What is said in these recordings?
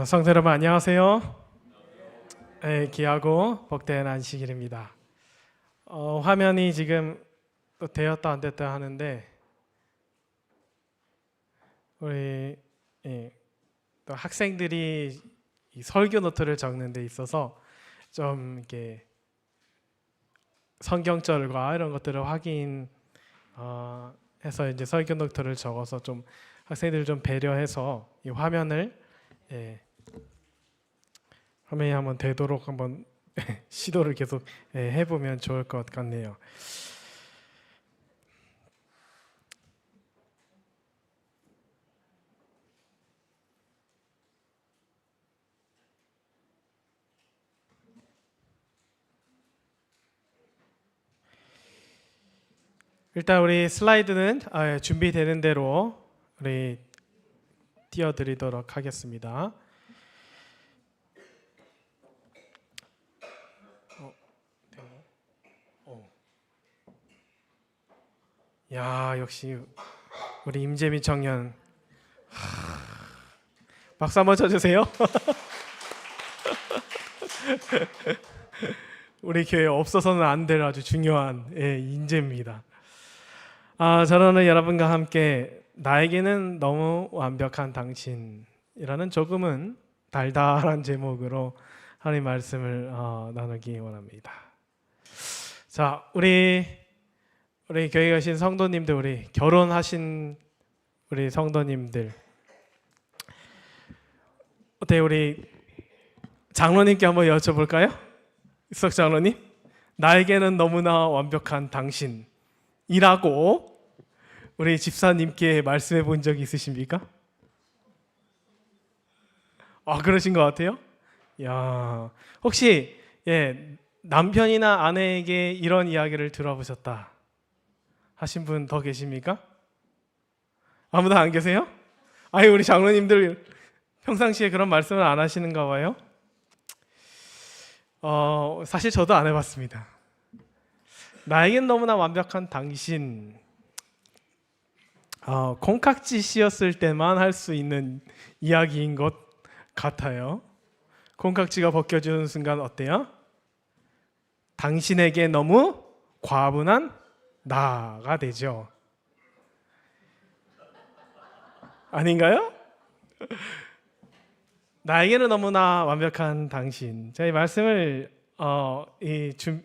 성도 여러분 안녕하세요. 귀하고 복된 안식일입니다. 화면이 지금 또 되었다 안 됐다 하는데 우리 또 학생들이 이 설교 노트를 적는 데 있어서 좀 이렇게 성경절과 이런 것들을 해서 이제 설교 노트를 적어서 좀 학생들을 좀 배려해서 이 화면을 화면이 한번 되도록 한번 시도를 계속 해보면 좋을 것 같네요. 일단 우리 슬라이드는 준비되는 대로 우리 띄워드리도록 하겠습니다. 야, 역시 우리 임재민 청년 박수 한번 쳐주세요. 우리 교회에 없어서는 안 될 아주 중요한 인재입니다. 저는 여러분과 함께 나에게는 너무 완벽한 당신이라는 조금은 달달한 제목으로 하나님 말씀을 나누기 원합니다. 자, 우리 교회에 계신 성도님들, 우리 결혼하신 우리 성도님들, 어때요? 우리 장로님께 한번 여쭤볼까요? 이석 장로님, 나에게는 너무나 완벽한 당신이라고 우리 집사님께 말씀해 본 적이 있으십니까? 그러신 것 같아요? 야, 혹시 남편이나 아내에게 이런 이야기를 들어보셨다 하신 분 더 계십니까? 아무도 안 계세요? 우리 장로님들 평상시에 그런 말씀을 안 하시는가 봐요? 사실 저도 안 해봤습니다. 나에겐 너무나 완벽한 당신, 콩깍지 씌었을 때만 할 수 있는 이야기인 것 같아요. 콩깍지가 벗겨지는 순간 어때요? 당신에게 너무 과분한 나가 되죠. 아닌가요? 나에게는 너무나 완벽한 당신. 제가 이 말씀을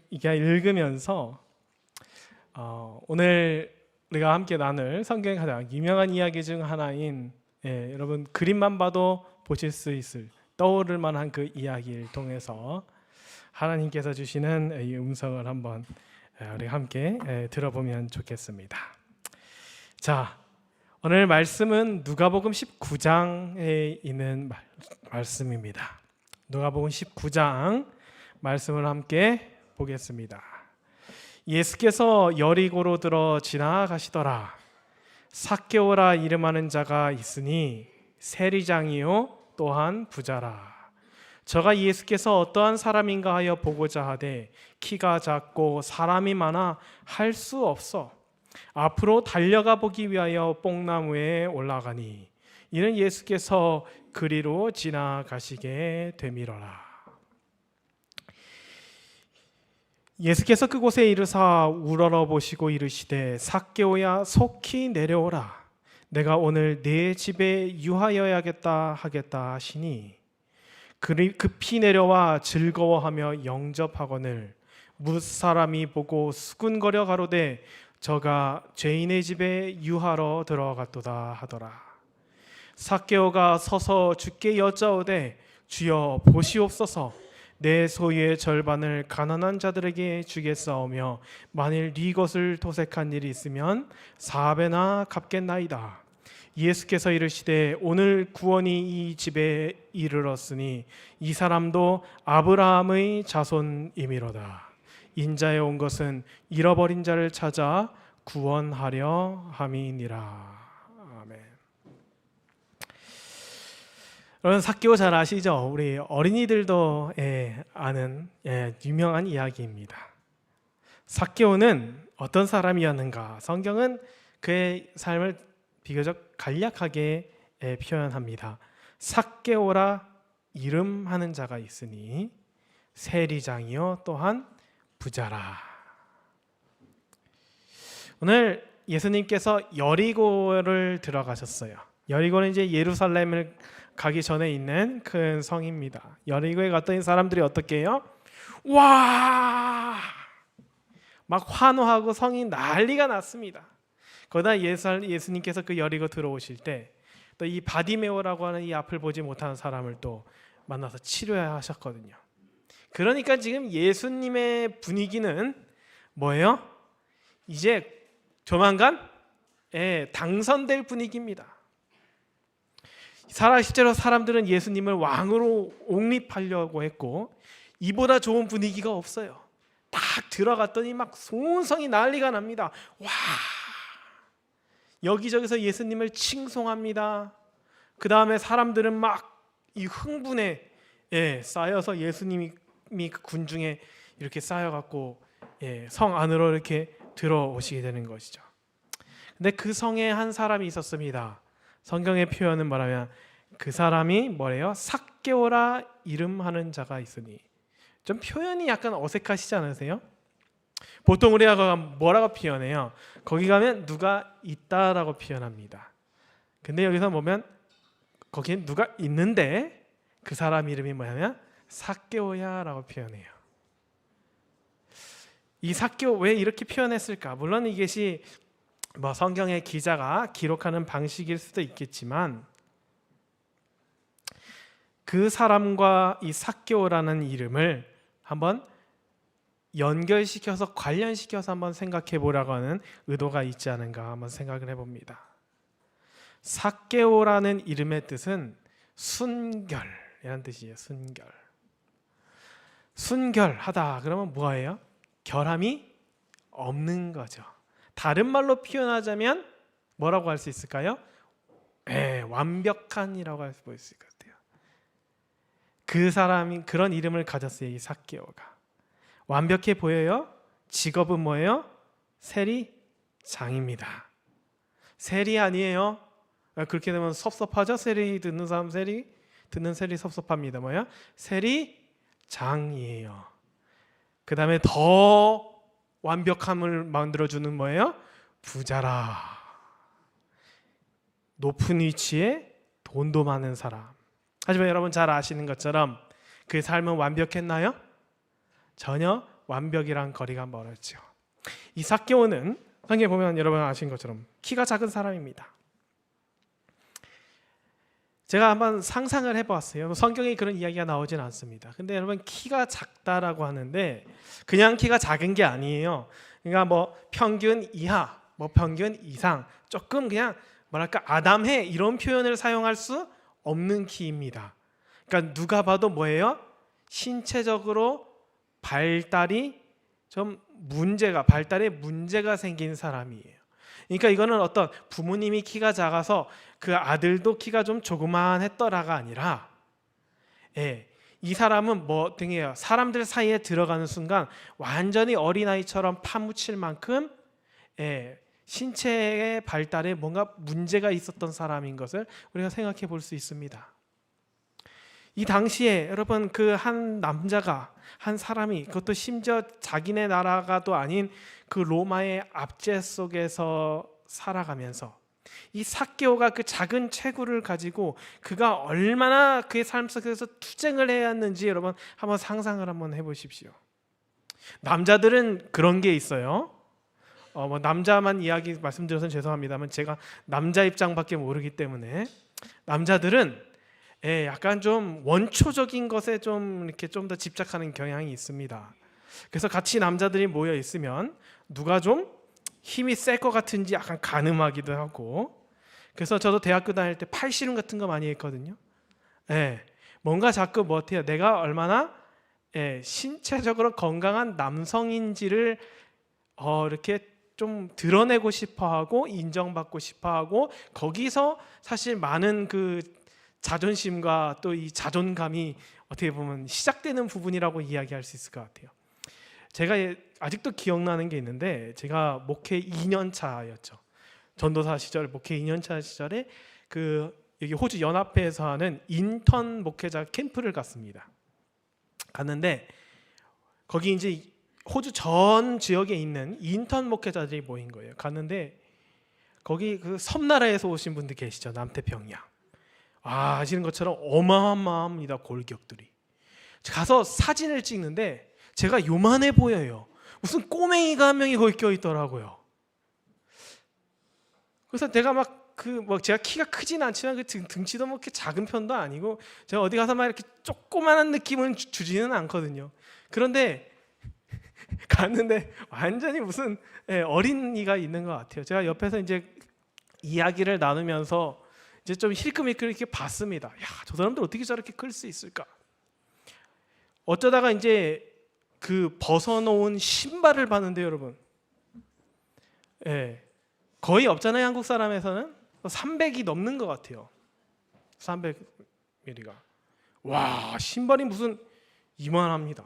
이게 읽으면서 오늘 우리가 함께 나눌 성경의 가장 유명한 이야기 중 하나인 여러분 그림만 봐도 보실 수 있을 떠오를 만한 그 이야기를 통해서 하나님께서 주시는 이 음성을 한번 우리 함께 들어보면 좋겠습니다. 자, 오늘 말씀은 누가복음 19장에 있는 말씀입니다. 누가복음 19장 말씀을 함께 보겠습니다. 예수께서 여리고로 들어 지나가시더라. 삭개오라 이름하는 자가 있으니 세리장이요 또한 부자라. 저가 예수께서 어떠한 사람인가 하여 보고자 하되 키가 작고 사람이 많아 할 수 없어 앞으로 달려가 보기 위하여 뽕나무에 올라가니 이는 예수께서 그리로 지나가시게 되미러라. 예수께서 그곳에 이르사 우러러 보시고 이르시되 삭개오야 속히 내려오라. 내가 오늘 네 집에 유하여야겠다 하겠다 하시니 급히 내려와 즐거워하며 영접하거늘 무사람이 보고 수군거려 가로되 저가 죄인의 집에 유하러 들어갔도다 하더라. 삭개오가 서서 주께 여짜오되 주여 보시옵소서 내 소유의 절반을 가난한 자들에게 주겠사오며 만일 네 것을 도색한 일이 있으면 4배나 갚겠나이다. 예수께서 이르시되 오늘 구원이 이 집에 이르렀으니 이 사람도 아브라함의 자손이미로다. 인자에 온 것은 잃어버린 자를 찾아 구원하려 함이니라. 아멘. 여러분 삭개오 잘 아시죠? 우리 어린이들도 아는 유명한 이야기입니다. 삭개오는 어떤 사람이었는가? 성경은 그의 삶을 비교적 간략하게 표현합니다. 삭개오라 이름하는 자가 있으니 세리장이요 또한 부자라. 오늘 예수님께서 여리고를 들어가셨어요. 여리고는 이제 예루살렘을 가기 전에 있는 큰 성입니다. 여리고에 갔더니 사람들이 어떻게 해요? 와! 막 환호하고 성이 난리가 났습니다. 거기다 예수님께서 그 여리고 들어오실 때 또 이 바디메오라고 하는 이 앞을 보지 못하는 사람을 또 만나서 치료하셨거든요. 그러니까 지금 예수님의 분위기는 뭐예요? 이제 조만간 당선될 분위기입니다. 실제로 사람들은 예수님을 왕으로 옹립하려고 했고 이보다 좋은 분위기가 없어요. 딱 들어갔더니 막 소원성이 난리가 납니다. 와! 여기저기서 예수님을 칭송합니다. 그 다음에 사람들은 막 이 흥분에 쌓여서 예수님이 그 군중에 이렇게 쌓여갖고 성 안으로 이렇게 들어오시게 되는 것이죠. 근데 그 성에 한 사람이 있었습니다. 성경의 표현은 뭐라면 그 사람이 뭐래요? 삭개오라 이름하는 자가 있으니. 좀 표현이 약간 어색하시지 않으세요? 보통 우리가 뭐라고 표현해요? 거기 가면 누가 있다라고 표현합니다. 근데 여기서 보면 거기에 누가 있는데 그 사람 이름이 뭐냐면 삭개오야라고 표현해요. 이 삭개오 왜 이렇게 표현했을까? 물론 이것이 뭐 성경의 기자가 기록하는 방식일 수도 있겠지만 그 사람과 이 삭개오라는 이름을 한번 연결시켜서 관련시켜서 한번 생각해 보라고 하는 의도가 있지 않은가 한번 생각을 해봅니다. 삭개오라는 이름의 뜻은 순결이라는 뜻이에요. 순결하다 그러면 뭐예요? 결함이 없는 거죠. 다른 말로 표현하자면 뭐라고 할 수 있을까요? 완벽한이라고 할 수 있을 것 같아요. 그 사람이 그런 이름을 가졌어요. 이 삭개오가 완벽해 보여요. 직업은 뭐예요? 세리장입니다. 세리 아니에요. 그렇게 되면 섭섭하죠. 세리 듣는 사람 듣는 세리 섭섭합니다. 뭐예요? 세리장이에요. 그 다음에 더 완벽함을 만들어주는 뭐예요? 부자라. 높은 위치에 돈도 많은 사람. 하지만 여러분 잘 아시는 것처럼 그 삶은 완벽했나요? 전혀 완벽이랑 거리가 멀었죠. 이 삭개오는 성경에 보면 여러분 아시는 것처럼 키가 작은 사람입니다. 제가 한번 상상을 해보았어요. 성경에 그런 이야기가 나오진 않습니다. 근데 여러분 키가 작다라고 하는데 그냥 키가 작은 게 아니에요. 그러니까 뭐 평균 이하, 뭐 평균 이상, 조금 그냥 뭐랄까 아담해 이런 표현을 사용할 수 없는 키입니다. 그러니까 누가 봐도 뭐예요? 신체적으로 발달에 문제가 생긴 사람이에요. 그러니까 이거는 어떤 부모님이 키가 작아서 그 아들도 키가 좀 조그만했더라가 아니라 이 사람은 뭐 등이에요. 사람들 사이에 들어가는 순간 완전히 어린아이처럼 파묻힐 만큼 신체의 발달에 뭔가 문제가 있었던 사람인 것을 우리가 생각해 볼 수 있습니다. 이 당시에 여러분 그 한 남자가 한 사람이 그것도 심지어 자기네 나라가도 아닌 그 로마의 압제 속에서 살아가면서 이 삭개오가 그 작은 체구를 가지고 그가 얼마나 그의 삶 속에서 투쟁을 해야 했는지 여러분 한번 상상을 한번 해보십시오. 남자들은 그런 게 있어요. 뭐 남자만 이야기 말씀드려서 죄송합니다만 제가 남자 입장밖에 모르기 때문에 남자들은 약간 좀 원초적인 것에 좀 이렇게 좀 더 집착하는 경향이 있습니다. 그래서 같이 남자들이 모여 있으면 누가 좀 힘이 셀 것 같은지 약간 가늠하기도 하고, 그래서 저도 대학교 다닐 때 팔씨름 같은 거 많이 했거든요. 뭔가 자꾸 뭐 어때요? 내가 얼마나 신체적으로 건강한 남성인지를 이렇게 좀 드러내고 싶어하고 인정받고 싶어하고, 거기서 사실 많은 그 자존심과 또 이 자존감이 어떻게 보면 시작되는 부분이라고 이야기할 수 있을 것 같아요. 제가 아직도 기억나는 게 있는데, 제가 목회 2년 차였죠. 전도사 시절 목회 2년 차 시절에 그 여기 호주 연합회에서 하는 인턴 목회자 캠프를 갔습니다. 갔는데 거기 이제 호주 전 지역에 있는 인턴 목회자들이 모인 거예요. 갔는데 거기 그 섬나라에서 오신 분들 계시죠. 남태평양. 아시는 것처럼 어마어마합니다. 골격들이. 가서 사진을 찍는데 제가 요만해 보여요. 무슨 꼬맹이가 한 명이 거기 껴있더라고요. 그래서 내가 제가 키가 크진 않지만 그 등치도 뭐 이렇게 작은 편도 아니고 제가 어디 가서 막 이렇게 조그만한 느낌은 주지는 않거든요. 그런데 갔는데 완전히 무슨 어린이가 있는 것 같아요. 제가 옆에서 이제 이야기를 나누면서 이제 좀 힐끔힐끔 이렇게 봤습니다. 야, 저 사람들 어떻게 저렇게 클 수 있을까? 어쩌다가 이제 그 벗어놓은 신발을 봤는데 여러분, 거의 없잖아요. 한국 사람에서는 300이 넘는 것 같아요. 300mm가. 와, 신발이 무슨 이만합니다.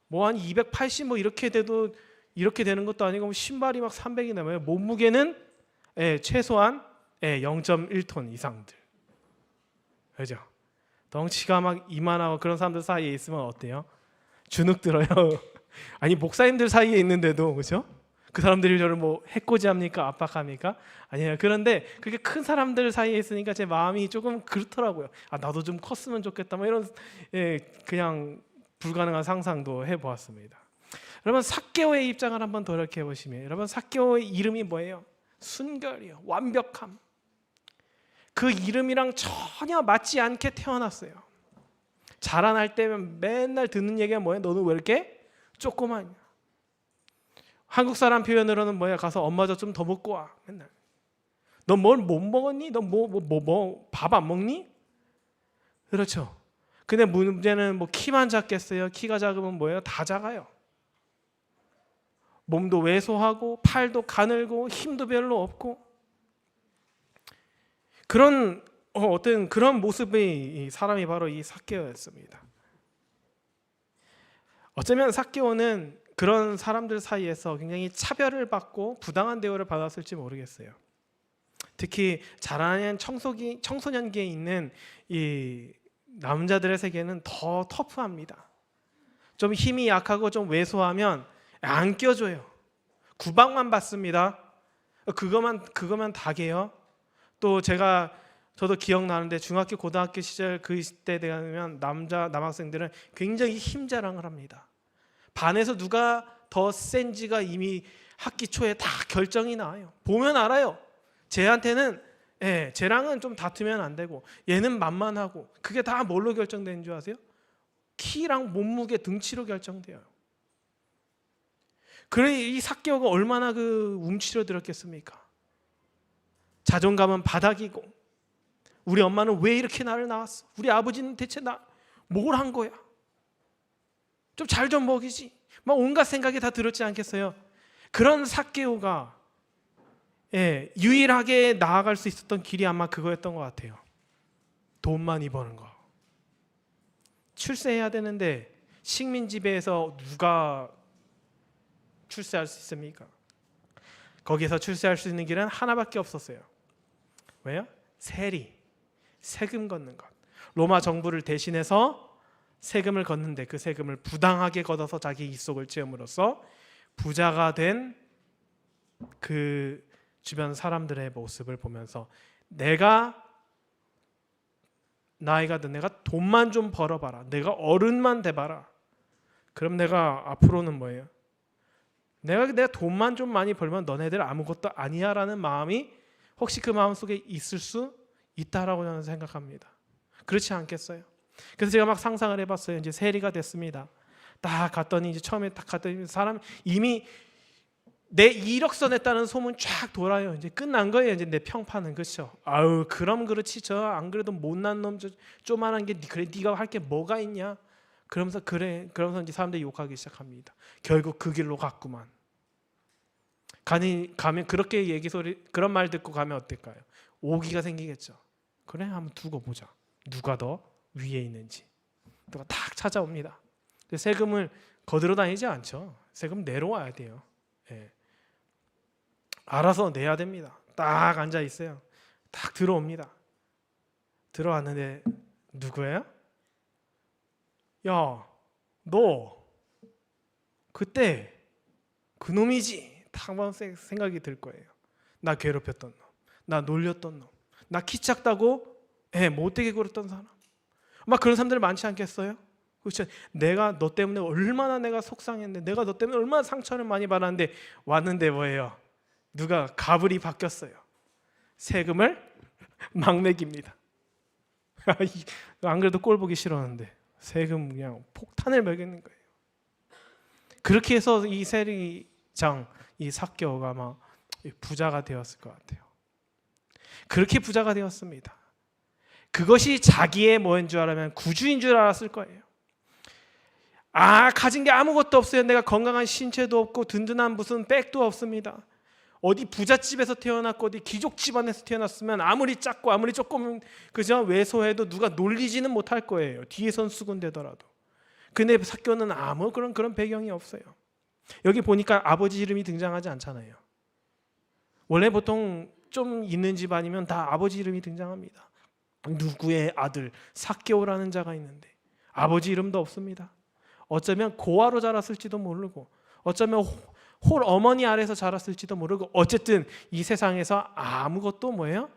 뭐 한 280 뭐 이렇게 돼도 이렇게 되는 것도 아니고 신발이 막 300이 넘어요. 몸무게는 최소한 0.1톤 이상들. 그죠? 덩치가 막 이만하고 그런 사람들 사이에 있으면 어때요? 주눅 들어요. 아니 목사님들 사이에 있는데도 그죠? 그 사람들이 저를 뭐 해코지합니까? 압박합니까? 아니에요. 그런데 그렇게 큰 사람들 사이에 있으니까 제 마음이 조금 그렇더라고요. 아, 나도 좀 컸으면 좋겠다. 뭐 이런 그냥 불가능한 상상도 해보았습니다. 여러분 삭개오의 입장을 한번 돌이켜 보시면 여러분 삭개오의 이름이 뭐예요? 순결이요, 완벽함. 그 이름이랑 전혀 맞지 않게 태어났어요. 자라날 때면 맨날 듣는 얘기가 뭐예요? 너는 왜 이렇게 조그마냐? 한국 사람 표현으로는 뭐야? 가서 엄마 저 좀 더 먹고 와. 맨날. 너 뭘 못 먹었니? 너 밥 안 먹니? 그렇죠. 근데 문제는 뭐 키만 작겠어요? 키가 작으면 뭐예요? 다 작아요. 몸도 왜소하고 팔도 가늘고 힘도 별로 없고 그런 어떤 그런 모습의 사람이 바로 이 삭개오였습니다. 어쩌면 삭개오는 그런 사람들 사이에서 굉장히 차별을 받고 부당한 대우를 받았을지 모르겠어요. 특히 자라나는 청소년기에 있는 이 남자들의 세계는 더 터프합니다. 좀 힘이 약하고 좀 왜소하면 안 껴줘요. 구박만 받습니다. 그거만 다게요. 또 저도 기억나는데 중학교 고등학교 시절 그때 되면 남학생들은 굉장히 힘 자랑을 합니다. 반에서 누가 더 센지가 이미 학기 초에 다 결정이 나요. 보면 알아요. 쟤한테는 쟤랑은 좀 다투면 안 되고 얘는 만만하고 그게 다 뭘로 결정되는 줄 아세요? 키랑 몸무게 등치로 결정돼요. 그래 이 삭개오가 얼마나 그 움츠려 들었겠습니까? 자존감은 바닥이고 우리 엄마는 왜 이렇게 나를 낳았어? 우리 아버지는 대체 뭘 한 거야? 좀 잘 좀 먹이지. 막 온갖 생각이 다 들었지 않겠어요? 그런 삭개오가 유일하게 나아갈 수 있었던 길이 아마 그거였던 것 같아요. 돈 많이 버는 거. 출세해야 되는데 식민지배에서 누가 출세할 수 있습니까? 거기서 출세할 수 있는 길은 하나밖에 없었어요. 왜요? 세금 걷는 것. 로마 정부를 대신해서 세금을 걷는데 그 세금을 부당하게 걷어서 자기 입속을 채움으로써 부자가 된 그 주변 사람들의 모습을 보면서 내가 나이가 든 내가 돈만 좀 벌어봐라. 내가 어른만 돼봐라. 그럼 내가 앞으로는 뭐예요? 내가 돈만 좀 많이 벌면 너네들 아무것도 아니야라는 마음이 혹시 그 마음속에 있을 수 있다라고 저는 생각합니다. 그렇지 않겠어요? 그래서 제가 막 상상을 해봤어요. 이제 세리가 됐습니다. 딱 갔더니 이제 처음에 딱 갔더니 사람 이미 내 이력서 냈다는 소문 쫙 돌아요. 이제 끝난 거예요. 이제 내 평판은 그렇죠. 아유 그럼 그렇지 저 안 그래도 못난 놈 저 쪼만한 게 그래 네가 할 게 뭐가 있냐? 그러면서 그러면서 이제 사람들이 욕하기 시작합니다. 결국 그 길로 갔구만. 가면 그렇게 얘기 소리 그런 말 듣고 가면 어떨까요? 오기가 생기겠죠. 그래 한번 두고 보자. 누가 더 위에 있는지. 누가 딱 찾아옵니다. 세금을 거들어 다니지 않죠. 세금 내러 와야 돼요. 알아서 내야 됩니다. 딱 앉아 있어요. 딱 들어옵니다. 들어왔는데 누구야? 야, 너 그때 그놈이지. 딱 한번 생각이 들 거예요. 나 괴롭혔던 놈, 나 놀렸던 놈, 나 키 작다고 못되게 굴었던 사람. 막 그런 사람들 많지 않겠어요? 그렇죠? 내가 너 때문에 얼마나 내가 속상했는데, 내가 너 때문에 얼마나 상처를 많이 받았는데, 왔는데 뭐예요? 누가 가불이 바뀌었어요. 세금을 막 매깁니다. 안 그래도 꼴 보기 싫었는데 세금 그냥 폭탄을 매기는 거예요. 그렇게 해서 이 세리장, 이 삭개오가 막 부자가 되었을 것 같아요. 그렇게 부자가 되었습니다. 그것이 자기의 뭐인 줄 알았으면 구주인 줄 알았을 거예요. 가진 게 아무것도 없어요. 내가 건강한 신체도 없고 든든한 무슨 백도 없습니다. 어디 부잣집에서 태어났고 어디 귀족 집안에서 태어났으면 아무리 작고 아무리 조금 그저 왜소해도 누가 놀리지는 못할 거예요. 뒤에선 수군대더라도. 근데 삭개오는 아무 그런 배경이 없어요. 여기 보니까 아버지 이름이 등장하지 않잖아요. 원래 보통 좀 있는 집안이면 다 아버지 이름이 등장합니다. 누구의 아들 삭개오라는 자가 있는데 아버지 이름도 없습니다. 어쩌면 고아로 자랐을지도 모르고 어쩌면 홀 어머니 아래서 자랐을지도 모르고 어쨌든 이 세상에서 아무것도 뭐예요?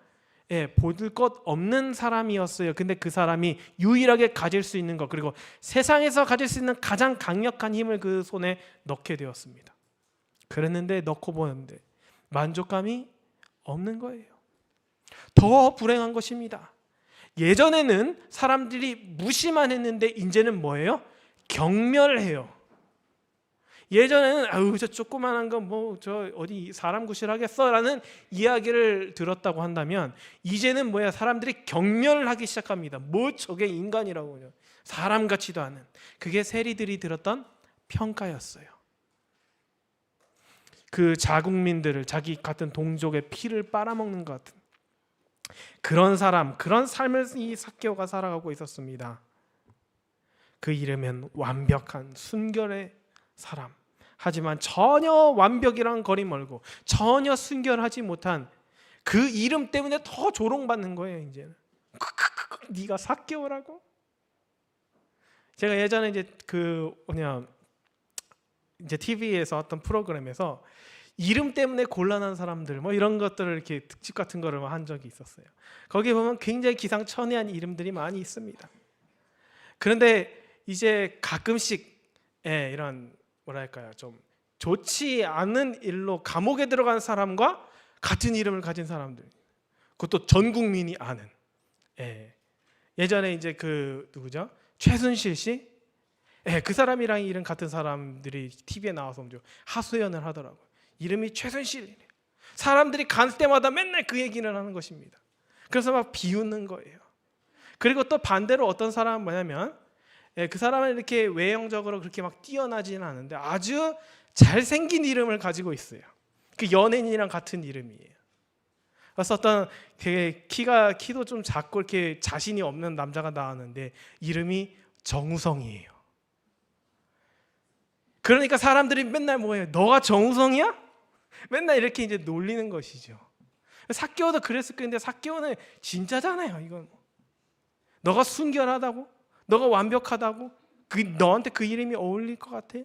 보들 것 없는 사람이었어요. 근데 그 사람이 유일하게 가질 수 있는 것, 그리고 세상에서 가질 수 있는 가장 강력한 힘을 그 손에 넣게 되었습니다. 그랬는데 넣고 보는데 만족감이 없는 거예요. 더 불행한 것입니다. 예전에는 사람들이 무시만 했는데 이제는 뭐예요? 경멸해요. 예전에는 저 조그만한 거 뭐 저 어디 사람 구실하겠어라는 이야기를 들었다고 한다면 이제는 뭐야? 사람들이 경멸하기 시작합니다. 뭐 저게 인간이라고요. 사람 같지도 않은. 그게 세리들이 들었던 평가였어요. 그 자국민들을 자기 같은 동족의 피를 빨아먹는 것 같은 그런 사람, 그런 삶을 이 삭개오가 살아가고 있었습니다. 그 이름은 완벽한 순결의 사람. 하지만 전혀 완벽이랑 거리 멀고 전혀 순결하지 못한 그 이름 때문에 더 조롱받는 거예요. 이제는 네가 삭개오라고? 제가 예전에 이제 TV에서 어떤 프로그램에서 이름 때문에 곤란한 사람들 뭐 이런 것들을 이렇게 특집 같은 거를 한 적이 있었어요. 거기 보면 굉장히 기상천외한 이름들이 많이 있습니다. 그런데 이제 가끔씩 이런 뭐랄까요, 좀 좋지 않은 일로 감옥에 들어간 사람과 같은 이름을 가진 사람들, 그것도 전 국민이 아는. 예전에 이제 그 누구죠? 최순실 씨, 그 사람이랑 이름 같은 사람들이 TV에 나와서 하소연을 하더라고요. 이름이 최순실. 사람들이 갈 때마다 맨날 그 얘기를 하는 것입니다. 그래서 막 비웃는 거예요. 그리고 또 반대로 어떤 사람은 뭐냐면 그 사람은 이렇게 외형적으로 그렇게 막 뛰어나지는 않은데 아주 잘생긴 이름을 가지고 있어요. 그 연예인이랑 같은 이름이에요. 그래서 어떤 되게 키도 좀 작고 이렇게 자신이 없는 남자가 나왔는데 이름이 정우성이에요. 그러니까 사람들이 맨날 뭐예요? 너가 정우성이야? 맨날 이렇게 이제 놀리는 것이죠. 삭개오도 그랬을 건데 삭개오는 진짜잖아요. 이건 너가 순결하다고? 너가 완벽하다고? 너한테 그 이름이 어울릴 것 같아?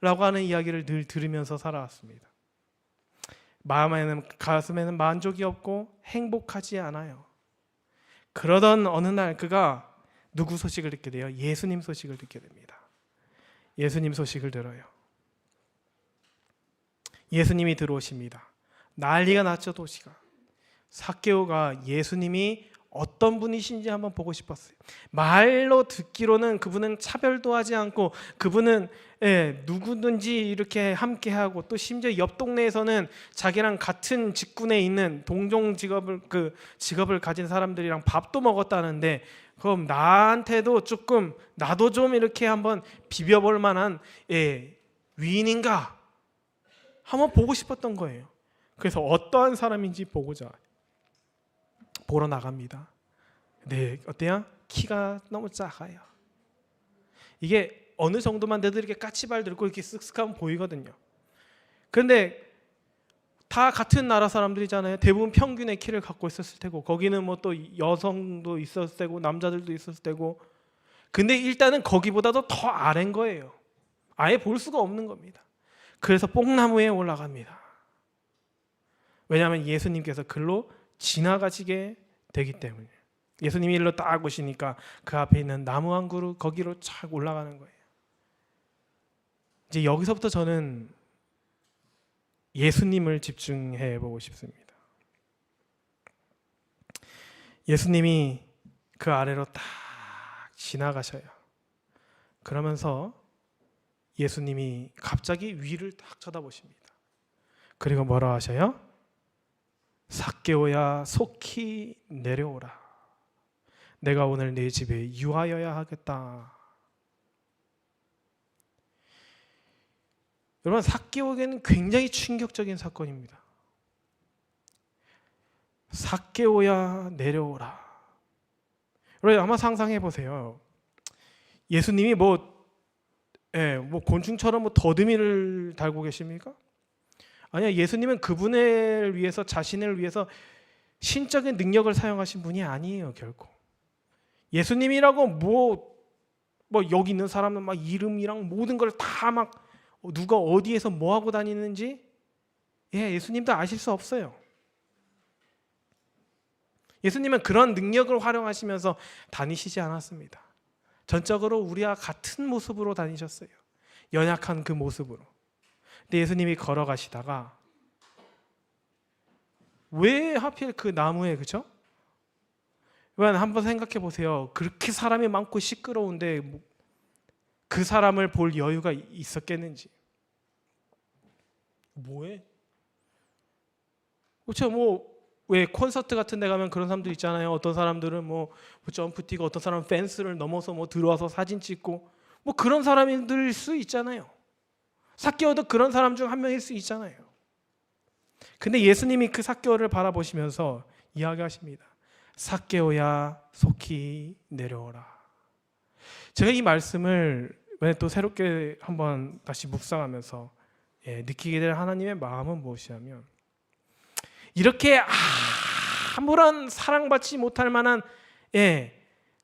라고 하는 이야기를 늘 들으면서 살아왔습니다. 가슴에는 만족이 없고 행복하지 않아요. 그러던 어느 날 그가 누구 소식을 듣게 돼요? 예수님 소식을 듣게 됩니다. 예수님 소식을 들어요. 예수님이 들어오십니다. 난리가 났죠, 도시가. 삭개오가 예수님이 어떤 분이신지 한번 보고 싶었어요. 말로 듣기로는 그분은 차별도 하지 않고 그분은 누구든지 이렇게 함께하고 또 심지어 옆 동네에서는 자기랑 같은 직군에 있는 동종 직업을 가진 사람들이랑 밥도 먹었다는데 그럼 나한테도 조금 나도 좀 이렇게 한번 비벼볼 만한 위인인가 한번 보고 싶었던 거예요. 그래서 어떠한 사람인지 보러 나갑니다. 네, 어때요? 키가 너무 작아요. 이게 어느 정도만 돼도 이렇게 까치발 들고 이렇게 쓱쓱하면 보이거든요. 그런데 다 같은 나라 사람들이잖아요. 대부분 평균의 키를 갖고 있었을 테고, 거기는 뭐 또 여성도 있었을 테고 남자들도 있었을 테고, 근데 일단은 거기보다도 더 아래인 거예요. 아예 볼 수가 없는 겁니다. 그래서 뽕나무에 올라갑니다. 왜냐하면 예수님께서 글로 지나가시게 되기 때문에. 예수님이 일로 딱 오시니까 그 앞에 있는 나무 한 그루 거기로 착 올라가는 거예요. 이제 여기서부터 저는 예수님을 집중해 보고 싶습니다. 예수님이 그 아래로 딱 지나가셔요. 그러면서 예수님이 갑자기 위를 딱 쳐다보십니다. 그리고 뭐라 하셔요? 삭개오야 속히 내려오라. 내가 오늘 네 집에 유하여야 하겠다. 여러분, 삭개오에게는 굉장히 충격적인 사건입니다. 삭개오야 내려오라. 여러분 아마 상상해 보세요. 예수님이 뭐 곤충처럼 뭐 더듬이를 달고 계십니까? 아니야, 예수님은 그분을 위해서, 자신을 위해서 신적인 능력을 사용하신 분이 아니에요, 결코. 예수님이라고 뭐 여기 있는 사람은 막 이름이랑 모든 걸 다 막 누가 어디에서 뭐 하고 다니는지 예수님도 아실 수 없어요. 예수님은 그런 능력을 활용하시면서 다니시지 않았습니다. 전적으로 우리와 같은 모습으로 다니셨어요. 연약한 그 모습으로. 근데 예수님이 걸어가시다가 왜 하필 그 나무에, 그죠? 한번 생각해 보세요. 그렇게 사람이 많고 시끄러운데 그 사람을 볼 여유가 있었겠는지. 뭐해? 그렇죠. 왜 콘서트 같은 데 가면 그런 사람들 있잖아요. 어떤 사람들은 뭐 점프 뛰고, 어떤 사람은 펜스를 넘어서 들어와서 사진 찍고, 그런 사람들일 수 있잖아요. 삭개오도 그런 사람 중 한 명일 수 있잖아요. 근데 예수님이 그 삭개오를 바라보시면서 이야기하십니다. 삭개오야 속히 내려오라. 제가 이 말씀을 또 새롭게 한번 다시 묵상하면서 느끼게 될 하나님의 마음은 무엇이냐면, 이렇게 아무런 사랑받지 못할 만한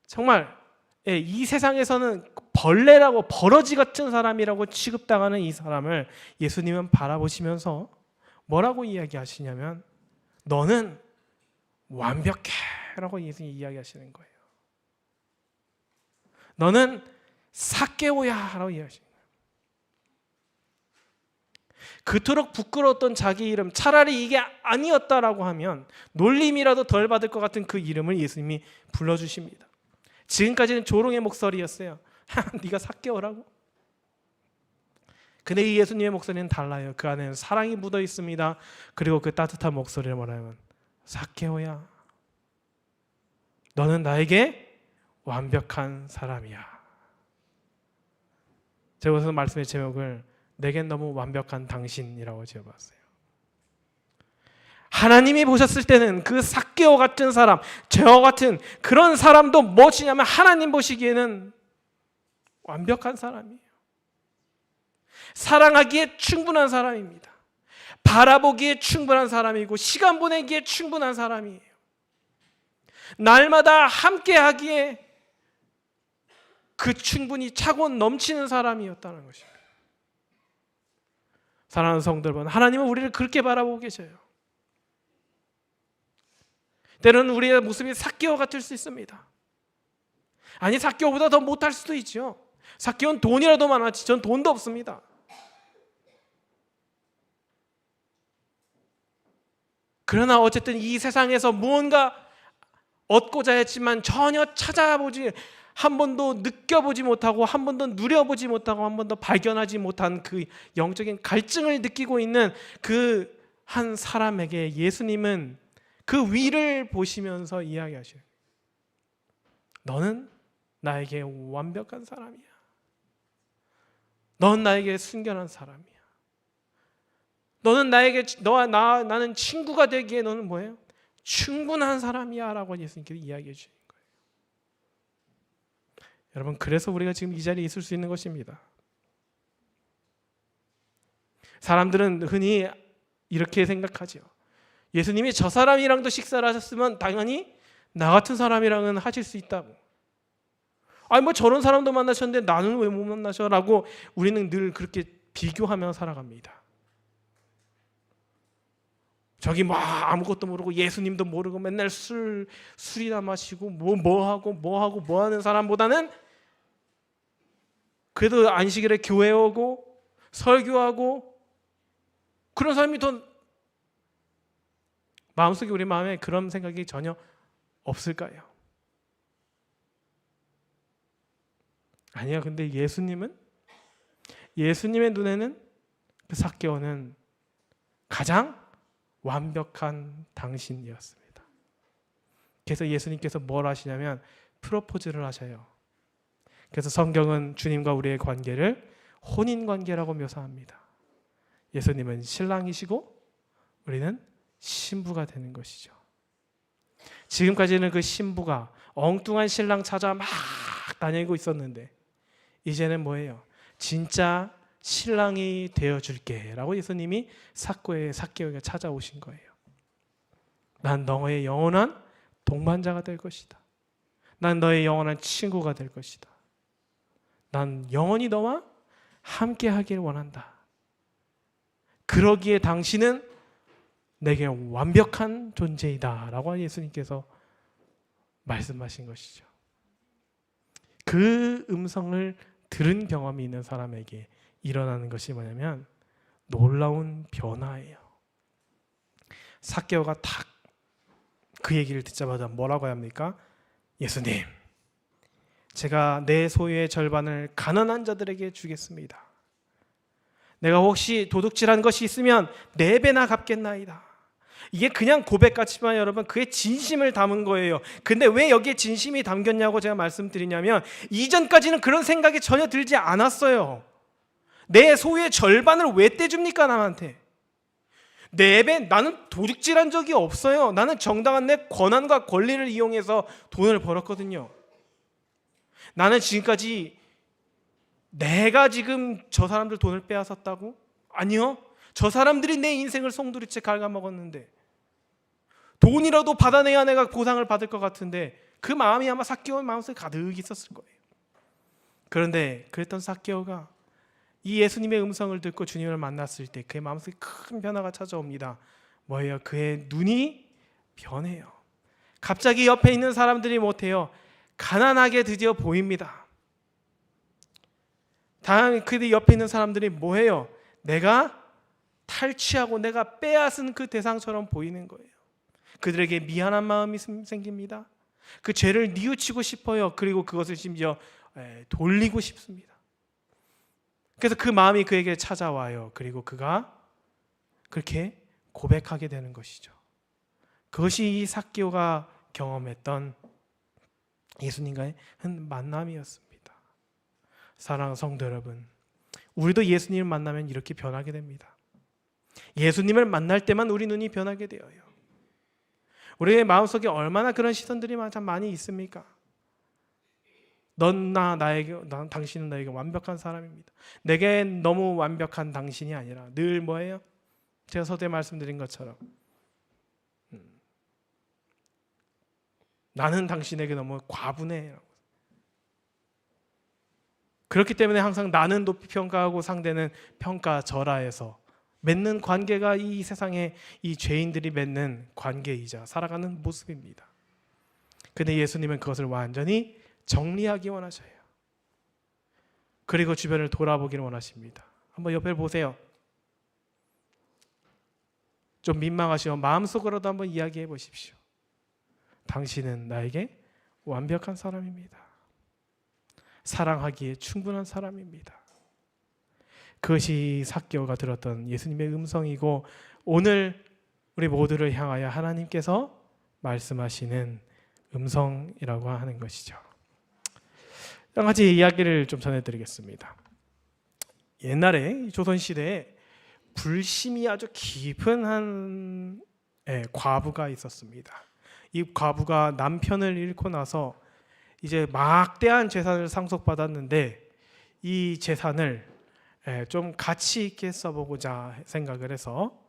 정말 이 세상에서는 벌레라고, 버러지 같은 사람이라고 취급당하는 이 사람을 예수님은 바라보시면서 뭐라고 이야기하시냐면, 너는 완벽해 라고 예수님이 이야기하시는 거예요. 너는 삭개오야 라고 이야기하시는 거예요. 그토록 부끄러웠던 자기 이름, 차라리 이게 아니었다라고 하면 놀림이라도 덜 받을 것 같은 그 이름을 예수님이 불러주십니다. 지금까지는 조롱의 목소리였어요. 네가 삭개오라고? 근데 이 예수님의 목소리는 달라요. 그 안에는 사랑이 묻어 있습니다. 그리고 그 따뜻한 목소리를 뭐라면, 삭개오야, 너는 나에게 완벽한 사람이야. 제가 우선 말씀의 제목을 내겐 너무 완벽한 당신이라고 지어봤어요. 하나님이 보셨을 때는 그 삭개오 같은 사람, 저 같은 그런 사람도 무엇이냐면, 하나님 보시기에는 완벽한 사람이에요. 사랑하기에 충분한 사람입니다. 바라보기에 충분한 사람이고, 시간 보내기에 충분한 사람이에요. 날마다 함께하기에 그 충분히 차고 넘치는 사람이었다는 것입니다. 사랑하는 성도 여러분, 하나님은 우리를 그렇게 바라보고 계셔요. 때로는 우리의 모습이 삭개오 같을 수 있습니다. 아니, 삭개오보다 더 못할 수도 있죠. 삭개오는 돈이라도 많았지, 전 돈도 없습니다. 그러나 어쨌든 이 세상에서 무언가 얻고자 했지만 전혀 찾아보지, 한 번도 느껴보지 못하고, 한 번도 누려보지 못하고, 한 번도 발견하지 못한 그 영적인 갈증을 느끼고 있는 그 한 사람에게 예수님은 그 위를 보시면서 이야기하셔요. 너는 나에게 완벽한 사람이야. 넌 나에게 순결한 사람이야. 너는 나는 친구가 되기에 너는 뭐예요? 충분한 사람이야 라고 예수님께서 이야기해 주시는 거예요. 여러분, 그래서 우리가 지금 이 자리에 있을 수 있는 것입니다. 사람들은 흔히 이렇게 생각하죠. 예수님이 저 사람이랑도 식사를 하셨으면 당연히 나 같은 사람이랑은 하실 수 있다고. 아니 뭐 저런 사람도 만나셨는데 나는 왜 못 만나셔? 라고 우리는 늘 그렇게 비교하며 살아갑니다. 저기 뭐 아무것도 모르고 예수님도 모르고 맨날 술이나 마시고 뭐 하는 사람보다는 그래도 안식일에 교회 오고 설교하고 그런 사람이 더 마음속에 우리 마음에 그런 생각이 전혀 없을까요? 아니야. 근데 예수님의 눈에는 그 삭개오는 가장 완벽한 당신이었습니다. 그래서 예수님께서 뭘 하시냐면 프로포즈를 하셔요. 그래서 성경은 주님과 우리의 관계를 혼인관계라고 묘사합니다. 예수님은 신랑이시고 우리는 신부가 되는 것이죠. 지금까지는 그 신부가 엉뚱한 신랑 찾아 막 다니고 있었는데 이제는 뭐예요? 진짜 신랑이 되어줄게 라고 예수님이 삭개오에게 찾아오신 거예요. 난 너의 영원한 동반자가 될 것이다. 난 너의 영원한 친구가 될 것이다. 난 영원히 너와 함께 하길 원한다. 그러기에 당신은 내게 완벽한 존재이다 라고 예수님께서 말씀하신 것이죠. 그 음성을 들은 경험이 있는 사람에게 일어나는 것이 뭐냐면 놀라운 변화예요. 삭개오가 딱 그 얘기를 듣자마자 뭐라고 합니까? 예수님, 제가 내 소유의 절반을 가난한 자들에게 주겠습니다. 내가 혹시 도둑질한 것이 있으면 4배나 갚겠나이다. 이게 그냥 고백 같지만 여러분 그의 진심을 담은 거예요. 근데 왜 여기에 진심이 담겼냐고 제가 말씀드리냐면 이전까지는 그런 생각이 전혀 들지 않았어요. 내 소유의 절반을 왜 떼줍니까 남한테? 4배? 나는 도둑질한 적이 없어요. 나는 정당한 내 권한과 권리를 이용해서 돈을 벌었거든요. 나는 지금까지 내가 지금 저 사람들 돈을 빼앗았다고? 아니요. 저 사람들이 내 인생을 송두리째 갉아먹었는데 돈이라도 받아내야 내가 보상을 받을 것 같은데 그 마음이 아마 삭개오의 마음속에 가득 있었을 거예요. 그런데 그랬던 삭개오가 이 예수님의 음성을 듣고 주님을 만났을 때 그의 마음속에 큰 변화가 찾아옵니다. 뭐예요? 그의 눈이 변해요. 갑자기 옆에 있는 사람들이 못해요. 가난하게 드디어 보입니다. 다음 그 옆에 있는 사람들이 뭐해요? 내가 탈취하고 내가 빼앗은 그 대상처럼 보이는 거예요. 그들에게 미안한 마음이 생깁니다. 그 죄를 뉘우치고 싶어요. 그리고 그것을 심지어 돌리고 싶습니다. 그래서 그 마음이 그에게 찾아와요. 그리고 그가 그렇게 고백하게 되는 것이죠. 그것이 이 삭개오가 경험했던 예수님과의 만남이었습니다. 사랑하는 성도 여러분, 우리도 예수님을 만나면 이렇게 변하게 됩니다. 예수님을 만날 때만 우리 눈이 변하게 되어요. 우리의 마음속에 얼마나 그런 시선들이 참 많이 있습니까? 당신은 나에게 완벽한 사람입니다. 내게 너무 완벽한 당신이 아니라 늘 뭐예요? 제가 서두에 말씀드린 것처럼 나는 당신에게 너무 과분해. 그렇기 때문에 항상 나는 높이 평가하고 상대는 평가절하해서 맺는 관계가 이 세상에 이 죄인들이 맺는 관계이자 살아가는 모습입니다. 근데 예수님은 그것을 완전히 정리하기 원하셔요. 그리고 주변을 돌아보기를 원하십니다. 한번 옆에 보세요. 좀 민망하시면 마음속으로도 한번 이야기해 보십시오. 당신은 나에게 완벽한 사람입니다. 사랑하기에 충분한 사람입니다. 그것이 삭개오가 들었던 예수님의 음성이고 오늘 우리 모두를 향하여 하나님께서 말씀하시는 음성이라고 하는 것이죠. 한 가지 이야기를 좀 전해드리겠습니다. 옛날에 조선시대에 불심이 아주 깊은 한 과부가 있었습니다. 이 과부가 남편을 잃고 나서 이제 막대한 재산을 상속받았는데 이 재산을 좀 가치 있게 써보고자 생각을 해서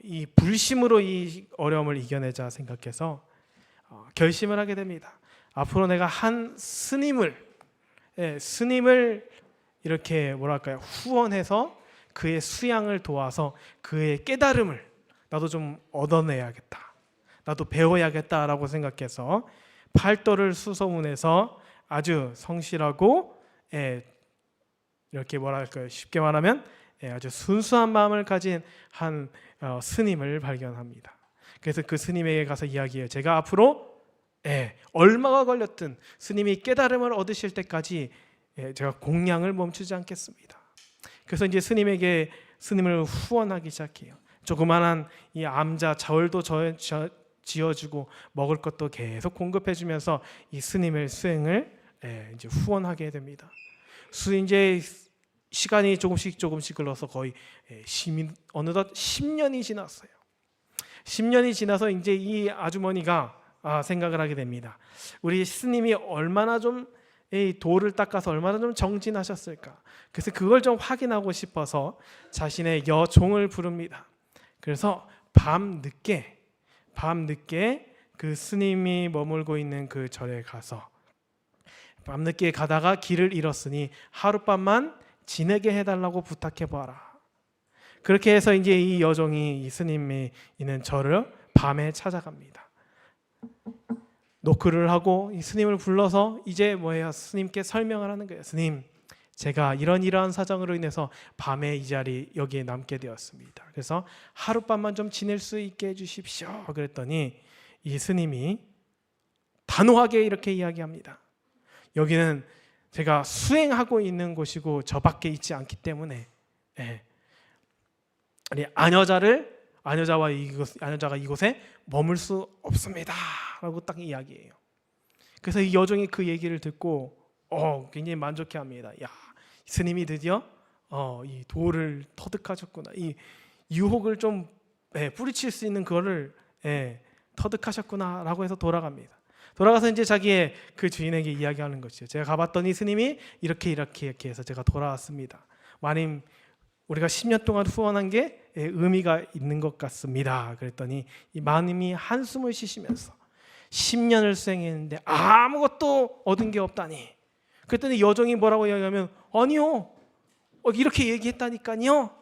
이 불심으로 이 어려움을 이겨내자 생각해서 결심을 하게 됩니다. 앞으로 내가 한 스님을 이렇게 뭐랄까요, 후원해서 그의 수양을 도와서 그의 깨달음을 나도 좀 얻어내야겠다, 나도 배워야겠다라고 생각해서 팔도를 수소문해서 아주 성실하고 이렇게 뭐랄까요, 쉽게 말하면 아주 순수한 마음을 가진 한 스님을 발견합니다. 그래서 그 스님에게 가서 이야기해요. 제가 앞으로 얼마가 걸렸든 스님이 깨달음을 얻으실 때까지 제가 공양을 멈추지 않겠습니다. 그래서 이제 스님을 후원하기 시작해요. 조그만한 이 암자 자월도 지어주고 먹을 것도 계속 공급해주면서 이 스님의 수행을 이제 후원하게 됩니다. 이제 시간이 조금씩 흘러서 거의 어느덧 10년이 지났어요. 10년이 지나서 이제 이 아주머니가 생각을 하게 됩니다. 우리 스님이 얼마나 좀 이 돌을 닦아서 얼마나 좀 정진하셨을까. 그래서 그걸 좀 확인하고 싶어서 자신의 여종을 부릅니다. 그래서 밤늦게 그 스님이 머물고 있는 그 절에 가서 밤늦게 가다가 길을 잃었으니 하룻밤만 지내게 해달라고 부탁해 보아라. 그렇게 해서 이제 이 여종이 이 스님이 있는 절을 밤에 찾아갑니다. 노크를 하고 이 스님을 불러서 이제 스님께 설명을 하는 거예요. 스님, 제가 이러한 사정으로 인해서 밤에 이 자리 여기에 남게 되었습니다. 그래서 하룻밤만 좀 지낼 수 있게 해주십시오. 그랬더니 이 스님이 단호하게 이렇게 이야기합니다. 여기는 제가 수행하고 있는 곳이고 저밖에 있지 않기 때문에 아녀자가 이곳에 머물 수 없습니다 라고 딱 이야기해요. 그래서 이 여종이 그 얘기를 듣고 굉장히 만족해합니다. 야, 스님이 드디어 이 돌을 터득하셨구나, 이 유혹을 좀 뿌리칠 수 있는 그거를 터득하셨구나 라고 해서 돌아가서 이제 자기의 그 주인에게 이야기하는 것이죠. 제가 가봤더니 스님이 이렇게 해서 제가 돌아왔습니다. 마님, 우리가 10년 동안 후원한 게 의미가 있는 것 같습니다. 그랬더니 이 마님이 한숨을 쉬시면서 10년을 수행했는데 아무것도 얻은 게 없다니. 그랬더니 여종이 뭐라고 이야기하면 아니요, 이렇게 얘기했다니까요.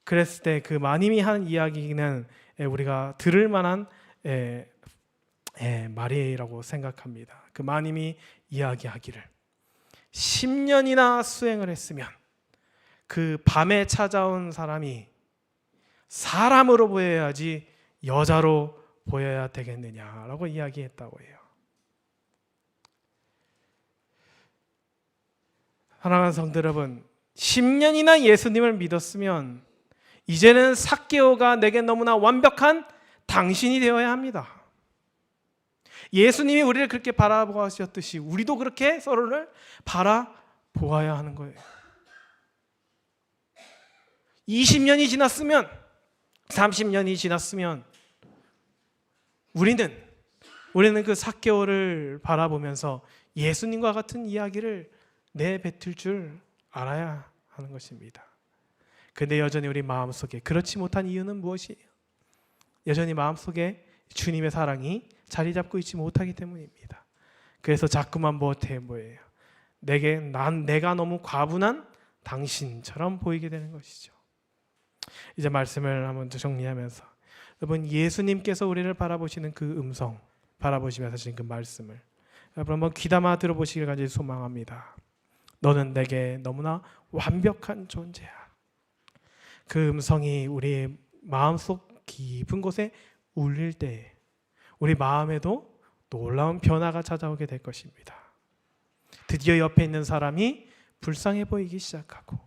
그랬을 때 그 마님이 하는 이야기는 우리가 들을 만한 말이라고 생각합니다. 그 마님이 이야기하기를 10년이나 수행을 했으면 그 밤에 찾아온 사람이 사람으로 보여야지 여자로 보여야 되겠느냐라고 이야기했다고 해요. 사랑하는 성도 여러분, 10년이나 예수님을 믿었으면 이제는 삭개오가 내게 너무나 완벽한 당신이 되어야 합니다. 예수님이 우리를 그렇게 바라보셨듯이 우리도 그렇게 서로를 바라보아야 하는 거예요. 20년이 지났으면, 30년이 지났으면 우리는 그 삭개오를 바라보면서 예수님과 같은 이야기를 내뱉을 줄 알아야 하는 것입니다. 근데 여전히 우리 마음속에 그렇지 못한 이유는 무엇이에요? 여전히 마음속에 주님의 사랑이 자리 잡고 있지 못하기 때문입니다. 그래서 자꾸만 뭐예요? 내가 너무 과분한 당신처럼 보이게 되는 것이죠. 이제 말씀을 한번 정리하면서, 여러분, 예수님께서 우리를 바라보시는 그 음성, 바라보시면서 하시는 그 말씀을 여러분 한번 귀담아 들어보시길 간절히 소망합니다. 너는 내게 너무나 완벽한 존재야. 그 음성이 우리의 마음속 깊은 곳에 울릴 때 우리 마음에도 놀라운 변화가 찾아오게 될 것입니다. 드디어 옆에 있는 사람이 불쌍해 보이기 시작하고,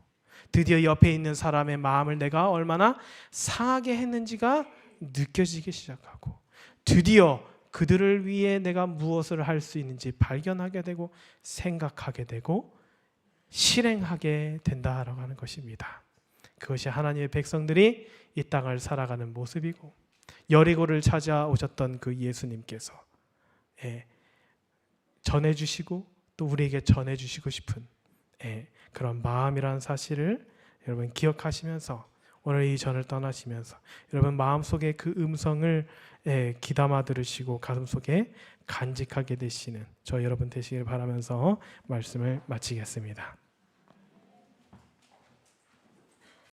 드디어 옆에 있는 사람의 마음을 내가 얼마나 상하게 했는지가 느껴지기 시작하고, 드디어 그들을 위해 내가 무엇을 할 수 있는지 발견하게 되고 생각하게 되고 실행하게 된다라고 하는 것입니다. 그것이 하나님의 백성들이 이 땅을 살아가는 모습이고, 여리고를 찾아오셨던 그 예수님께서 전해주시고 또 우리에게 전해주시고 싶은 그런 마음이라는 사실을 여러분 기억하시면서 오늘 이 전을 떠나시면서 여러분 마음속에 그 음성을 귀담아 들으시고 가슴속에 간직하게 되시는 저 여러분 되시길 바라면서 말씀을 마치겠습니다.